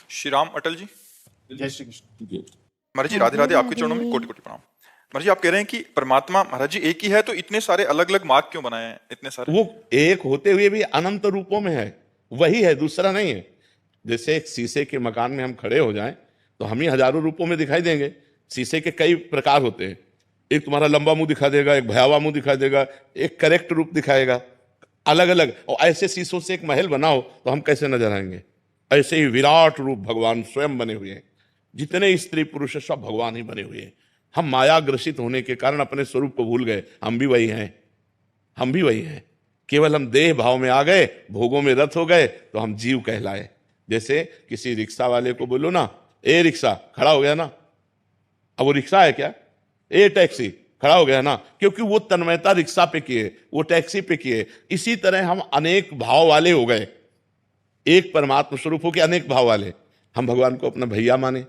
श्री राम अटल जी। जय श्री कृष्ण। महाराज जी राधे राधे, आपके चरणों में कोटि कोटि प्रणाम। महाराज जी आप कह रहे हैं कि परमात्मा महाराज जी एक ही है, तो इतने सारे अलग अलग मार्ग क्यों बनाए हैं इतने सारे? वो एक होते हुए भी अनंत रूपों में है, वही है, दूसरा नहीं है। जैसे एक शीशे के मकान में हम खड़े हो जाएं तो हम ही हजारों रूपों में दिखाई देंगे। शीशे के कई प्रकार होते हैं, एक तुम्हारा लंबा मुंह दिखा देगा, एक भयावह मुंह दिखाई देगा, एक करेक्ट रूप दिखाएगा, अलग अलग। और ऐसे शीशों से एक महल बनाओ तो हम कैसे नजर आएंगे? ऐसे ही विराट रूप भगवान स्वयं बने हुए हैं। जितने स्त्री पुरुष है सब भगवान ही बने हुए हैं। हम माया ग्रसित होने के कारण अपने स्वरूप को भूल गए। हम भी वही हैं, हम भी वही हैं। केवल हम देह भाव में आ गए, भोगों में रत हो गए तो हम जीव कहलाए। जैसे किसी रिक्शा वाले को बोलो ना, ए रिक्शा, खड़ा हो गया ना। अब वो रिक्शा है क्या? ए टैक्सी, खड़ा हो गया ना, क्योंकि वो तन्मयता रिक्शा पे किए, वो टैक्सी पे किए। इसी तरह हम अनेक भाव वाले हो गए, एक परमात्मा स्वरूप हो के अनेक भाव वाले। हम भगवान को अपना भैया माने,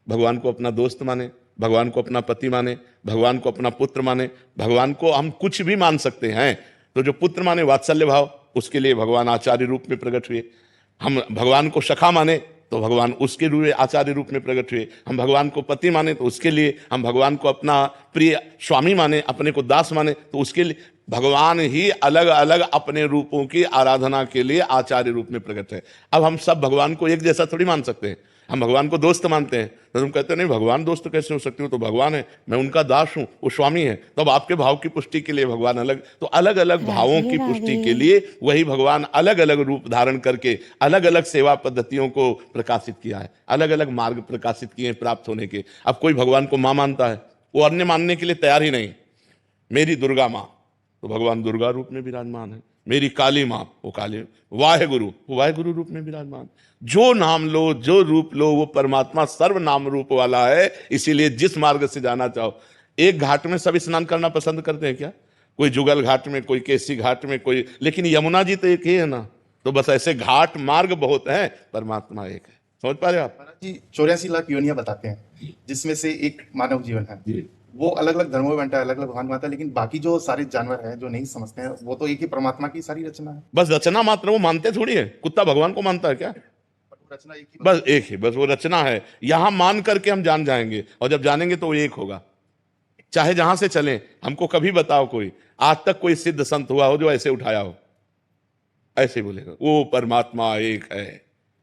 भगवान को अपना दोस्त माने, भगवान को अपना पति माने, भगवान को अपना पुत्र माने। भगवान को हम कुछ भी मान सकते हैं। तो जो पुत्र माने वात्सल्य भाव, उसके लिए भगवान आचार्य रूप में प्रकट हुए। हम भगवान को सखा माने तो भगवान उसके रूप आचार्य रूप में प्रकट हुए। हम भगवान को पति माने तो उसके लिए, हम भगवान को अपना प्रिय स्वामी माने, अपने को दास माने तो उसके लिए भगवान ही अलग अलग अपने रूपों की आराधना के लिए आचार्य रूप में प्रकट है। अब हम सब भगवान को एक जैसा थोड़ी मान सकते हैं। हम भगवान को दोस्त मानते हैं तो तुम कहते हो नहीं, भगवान दोस्त कैसे हो सकते हो? तो भगवान है, मैं उनका दास हूं, वो स्वामी है। तो अब आपके भाव की पुष्टि के लिए भगवान अलग, तो अलग अलग भावों की पुष्टि के लिए वही भगवान अलग अलग रूप धारण करके अलग अलग सेवा पद्धतियों को प्रकाशित किया है, अलग अलग मार्ग प्रकाशित किए प्राप्त होने के। अब कोई भगवान को मां मानता है, वो अन्य मानने के लिए तैयार ही नहीं। मेरी दुर्गा मां, तो भगवान दुर्गा रूप में विराजमान है। मेरी काली मां, वो काली। वाहेगुरु, वो वाहेगुरु रूप में विराजमान। जो नाम लो, जो रूप लो, वो परमात्मा सर्वनाम रूप वाला है। इसीलिए जिस मार्ग से जाना चाहो। एक घाट में सब स्नान करना पसंद करते हैं क्या? कोई जुगल घाट में, कोई केसी घाट में, कोई, लेकिन यमुना जी तो एक ही है ना। तो बस ऐसे घाट मार्ग बहुत है, परमात्मा एक है। समझ पा रहे हो आप? महाराज जी 84 लाख योनियां बताते हैं, जिसमें से एक मानव जीवन है। जी। वो अलग अलग धर्मों में बंटा है, अलग अलग भगवान मानता है, लेकिन बाकी जो सारे जानवर हैं जो नहीं समझते हैं, वो तो एक ही परमात्मा की सारी रचना है। बस रचना मात्र, वो मानते थोड़ी है। कुत्ता भगवान को मानता है क्या? रचना एक ही, बस एक ही, बस वो रचना है। यहां मान करके हम जान जाएंगे, और जब जानेंगे तो वो एक होगा। चाहे जहां से चले, हमको कभी बताओ कोई आज तक कोई सिद्ध संत हुआ हो जो ऐसे उठाया हो, ऐसे बोलेगा वो परमात्मा एक है।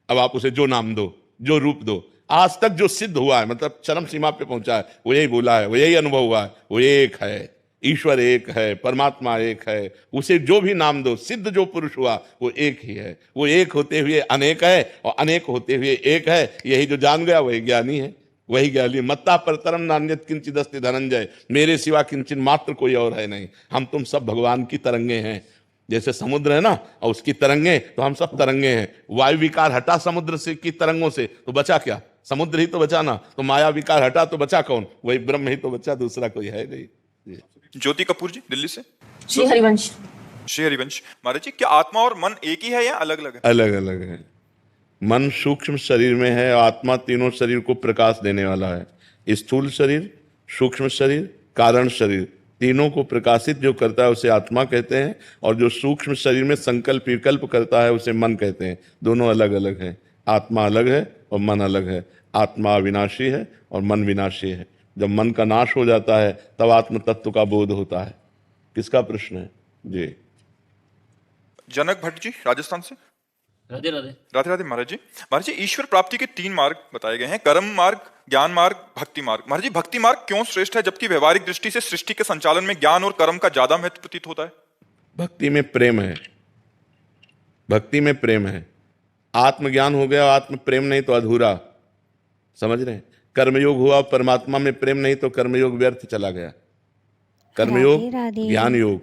अब आप उसे जो नाम दो, जो रूप दो, आज तक जो सिद्ध हुआ है, मतलब चरम सीमा पे पहुंचा है, वो यही बोला है, वो यही अनुभव हुआ है, वो एक है। ईश्वर एक है, परमात्मा एक है। उसे जो भी नाम दो, सिद्ध जो पुरुष हुआ वो एक ही है। वो एक होते हुए अनेक है, और अनेक होते हुए एक है। यही जो जान गया वही ज्ञानी है, वही ज्ञानी। मत्ता परतरम नान्यत किंचित अस्ति धनंजय, मेरे सिवा किंचित मात्र कोई और है नहीं। हम तुम सब भगवान की तरंगे हैं। जैसे समुद्र है ना, और उसकी तरंगे, तो हम सब तरंगे हैं। वायु विकार हटा समुद्र से की तरंगों से, तो बचा क्या? समुद्र ही तो बचा ना। तो माया विकार हटा तो बचा कौन? वही ब्रह्म ही तो बचा, दूसरा कोई है नहीं। ज्योति कपूर जी दिल्ली से। श्री हरिवंश। श्री हरिवंश। महाराज जी क्या आत्मा और मन एक ही है या अलग अलग है? अलग अलग है। मन सूक्ष्म शरीर में है, आत्मा तीनों शरीर को प्रकाश देने वाला है। स्थूल शरीर, सूक्ष्म शरीर, कारण शरीर, तीनों को प्रकाशित जो करता है उसे आत्मा कहते हैं। और जो सूक्ष्म शरीर में संकल्प विकल्प करता है उसे मन कहते हैं। दोनों अलग अलग हैं। आत्मा अलग है और मन अलग है। आत्मा अविनाशी है और मन विनाशी है। जब मन का नाश हो जाता है तब आत्म तत्व का बोध होता है। किसका प्रश्न है जी? जनक भट्ट जी राजस्थान से। राधे राधे। राधे राधे महाराज जी। महाराज जी ईश्वर प्राप्ति के 3 मार्ग बताए गए हैं, कर्म मार्ग, ज्ञान मार्ग, भक्ति मार्ग। महाराज जी भक्ति मार्ग क्यों श्रेष्ठ है, जबकि व्यवहारिक दृष्टि से सृष्टि के संचालन में ज्ञान और कर्म का ज्यादा महत्व प्रतीत होता है? भक्ति में प्रेम है, भक्ति में प्रेम है। आत्मज्ञान हो गया, आत्म प्रेम नहीं तो अधूरा। समझ रहे हैं? कर्मयोग हुआ, परमात्मा में प्रेम नहीं तो कर्मयोग व्यर्थ चला गया। कर्मयोग, ज्ञान योग,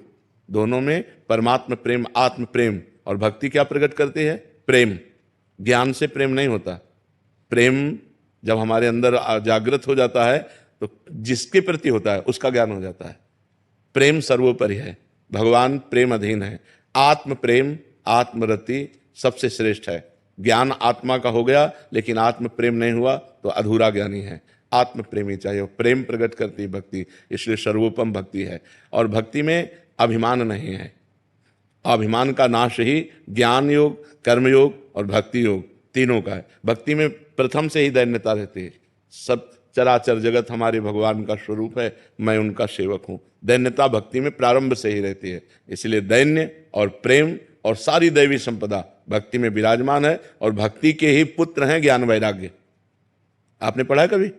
दोनों में परमात्मा प्रेम, आत्म प्रेम। और भक्ति क्या प्रकट करती है? प्रेम। ज्ञान से प्रेम नहीं होता। प्रेम जब हमारे अंदर जागृत हो जाता है तो जिसके प्रति होता है उसका ज्ञान हो जाता है। प्रेम सर्वोपरि है, भगवान प्रेम अधीन है। आत्म प्रेम, आत्मरति सबसे श्रेष्ठ है। ज्ञान आत्मा का हो गया लेकिन आत्म प्रेम नहीं हुआ तो अधूरा ज्ञानी है। आत्म प्रेमी चाहिए, प्रेम प्रकट करती भक्ति, इसलिए सर्वोपम भक्ति है। और भक्ति में अभिमान नहीं है। अभिमान का नाश ही ज्ञान योग, कर्म योग और भक्ति योग, तीनों का है। भक्ति में प्रथम से ही दैन्यता रहती है। सब चराचर जगत हमारे भगवान का स्वरूप है, मैं उनका सेवक हूं। दैन्यता भक्ति में प्रारंभ से ही रहती है, इसलिए दैन्य और प्रेम और सारी दैवी संपदा भक्ति में विराजमान है। और भक्ति के ही पुत्र हैं ज्ञान वैराग्य। आपने पढ़ा है कभी?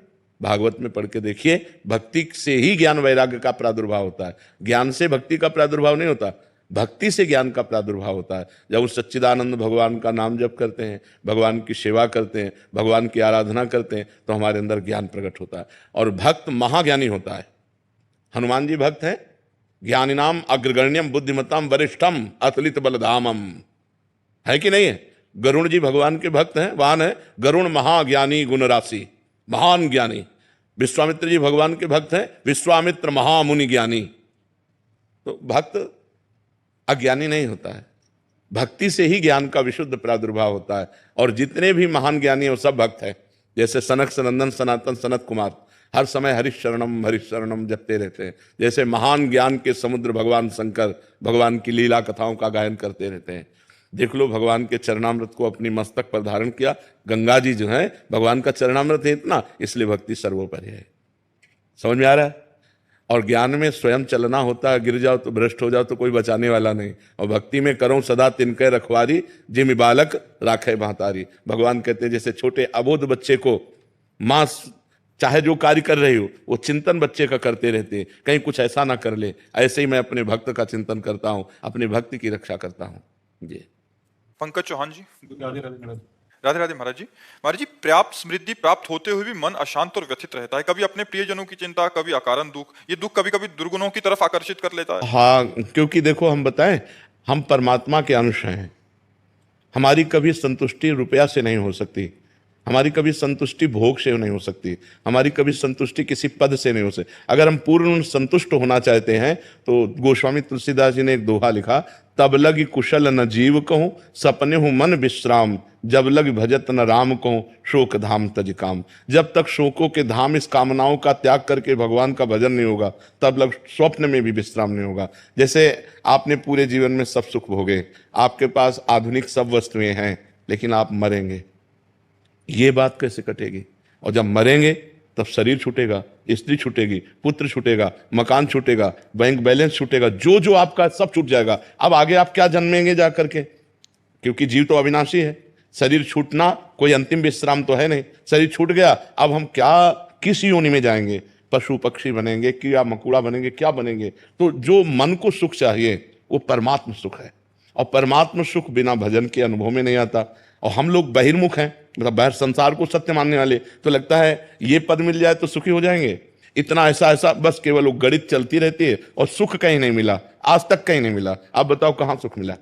भागवत में पढ़ के देखिए, भक्ति से ही ज्ञान वैराग्य का प्रादुर्भाव होता है। ज्ञान से भक्ति का प्रादुर्भाव नहीं होता, भक्ति से ज्ञान का प्रादुर्भाव होता है। जब उस सच्चिदानंद भगवान का नाम जप करते हैं, भगवान की सेवा करते हैं, भगवान की आराधना करते हैं, तो हमारे अंदर ज्ञान प्रकट होता है। और भक्त महाज्ञानी होता है। हनुमान जी भक्त हैं, ज्ञानिनाम अग्रगण्यम बुद्धिमताम वरिष्ठम अतुलित बलधामम, है कि नहीं है? गरुण जी भगवान के भक्त हैं, वाहन है गरुण महाज्ञानी गुण राशि, महान ज्ञानी। विश्वामित्र जी भगवान के भक्त हैं, विश्वामित्र महामुनि ज्ञानी। तो भक्त अज्ञानी नहीं होता है, भक्ति से ही ज्ञान का विशुद्ध प्रादुर्भाव होता है। और जितने भी महान ज्ञानी हैं वो सब भक्त हैं। जैसे सनक सनंदन सनातन सनत कुमार हर समय हरिशरणम जपते रहते हैं। जैसे महान ज्ञान के समुद्र भगवान शंकर भगवान की लीला कथाओं का गायन करते रहते हैं। देख लो, भगवान के चरणामृत को अपनी मस्तक पर धारण किया। गंगा जी जो है भगवान का चरणामृत है इतना, इसलिए भक्ति सर्वोपरि है। समझ में आ रहा है? और ज्ञान में स्वयं चलना होता है, गिर जाओ तो भ्रष्ट हो जाओ तो कोई बचाने वाला नहीं। और भक्ति में करो सदा तिनके रखवारी, जिम बालक राखे महतारी। भगवान कहते हैं जैसे छोटे अबोध बच्चे को माँ चाहे जो कार्य कर रही हो वो चिंतन बच्चे का करते रहते हैं, कहीं कुछ ऐसा ना कर ले, ऐसे ही मैं अपने भक्त का चिंतन करता हूँ, अपने भक्ति की रक्षा करता हूँ। जी पंकज चौहान जी। राधे राधे महाराज जी। महाराज जी, पर्याप्त समृद्धि प्राप्त होते हुए भी मन अशांत और व्यथित रहता है। कभी अपने प्रियजनों की चिंता, कभी अकारण दुख। ये दुख कभी कभी दुर्गुणों की तरफ आकर्षित कर लेता है। हाँ, क्योंकि देखो हम बताएं, हम परमात्मा के अंश हैं। हमारी कभी संतुष्टि रुपया से नहीं हो सकती, हमारी कभी संतुष्टि भोग से नहीं हो सकती, हमारी कभी संतुष्टि किसी पद से नहीं हो सकती। अगर हम पूर्ण संतुष्ट होना चाहते हैं तो गोस्वामी तुलसीदास जी ने एक दोहा लिखा, तब लग कुशल न जीव कहूं, सपने हूं मन विश्राम, जब लग भजत न राम कहूं, शोक धाम तज काम। जब तक शोकों के धाम, इस कामनाओं का त्याग करके भगवान का भजन नहीं होगा, तब लग स्वप्न में भी विश्राम नहीं होगा। जैसे आपने पूरे जीवन में सब सुख भोगे, आपके पास आधुनिक सब वस्तुएं हैं, लेकिन आप मरेंगे, ये बात कैसे कटेगी? और जब मरेंगे तब शरीर छूटेगा, स्त्री छूटेगी, पुत्र छूटेगा, मकान छूटेगा, बैंक बैलेंस छूटेगा, जो जो आपका सब छूट जाएगा। अब आगे आप क्या जन्मेंगे जा करके? क्योंकि जीव तो अविनाशी है। शरीर छूटना कोई अंतिम विश्राम तो है नहीं। शरीर छूट गया, अब हम क्या किस योनि में जाएंगे? पशु पक्षी बनेंगे, कीड़ा मकोड़ा बनेंगे, क्या बनेंगे? तो जो मन को सुख चाहिए वो परमात्म सुख है, और परमात्म सुख बिना भजन के अनुभव में नहीं आता। और हम लोग बहिर्मुख हैं, मतलब बाहर संसार को सत्य मानने वाले, तो लगता है ये पद मिल जाए तो सुखी हो जाएंगे। इतना ऐसा बस केवल वो गणित चलती रहती है और सुख कहीं नहीं मिला, आज तक कहीं नहीं मिला। आप बताओ कहां सुख मिला?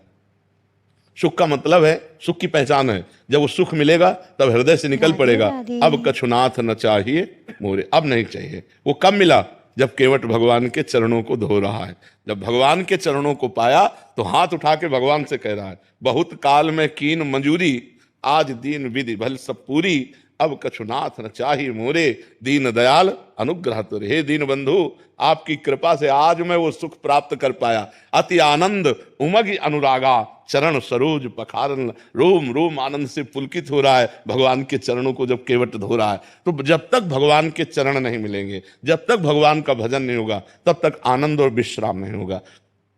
सुख का मतलब है, सुख की पहचान है, जब वो सुख मिलेगा तब हृदय से निकल पड़ेगा, अब कछुनाथ न चाहिए मोरे, अब नहीं चाहिए। वो कब मिला? जब केवट भगवान के चरणों को धो रहा है। जब भगवान के चरणों को पाया तो हाथ उठा के भगवान से कह रहा है, बहुत काल में कीन मंजूरी, आज दीन विधि भल सब पूरी, अब कछुनाथ न चाही मोरे, दीन दयाल अनुग्रह तुरे। हे दीन बंधु, आपकी कृपा से आज मैं वो सुख प्राप्त कर पाया। अति आनंद उमग अनुरागा, चरण सरोज पखारन, रोम रोम आनंद से पुलकित हो रहा है भगवान के चरणों को जब केवट धो रहा है। तो जब तक भगवान के चरण नहीं मिलेंगे, जब तक भगवान का भजन नहीं होगा, तब तक आनंद और विश्राम नहीं होगा।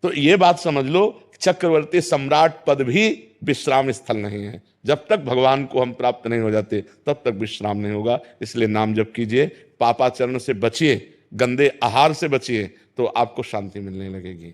तो ये बात समझ लो, चक्रवर्ती सम्राट पद भी विश्राम स्थल नहीं है। जब तक भगवान को हम प्राप्त नहीं हो जाते तब तक विश्राम नहीं होगा। इसलिए नाम जप कीजिए, पापाचरण से बचिए, गंदे आहार से बचिए, तो आपको शांति मिलने लगेगी।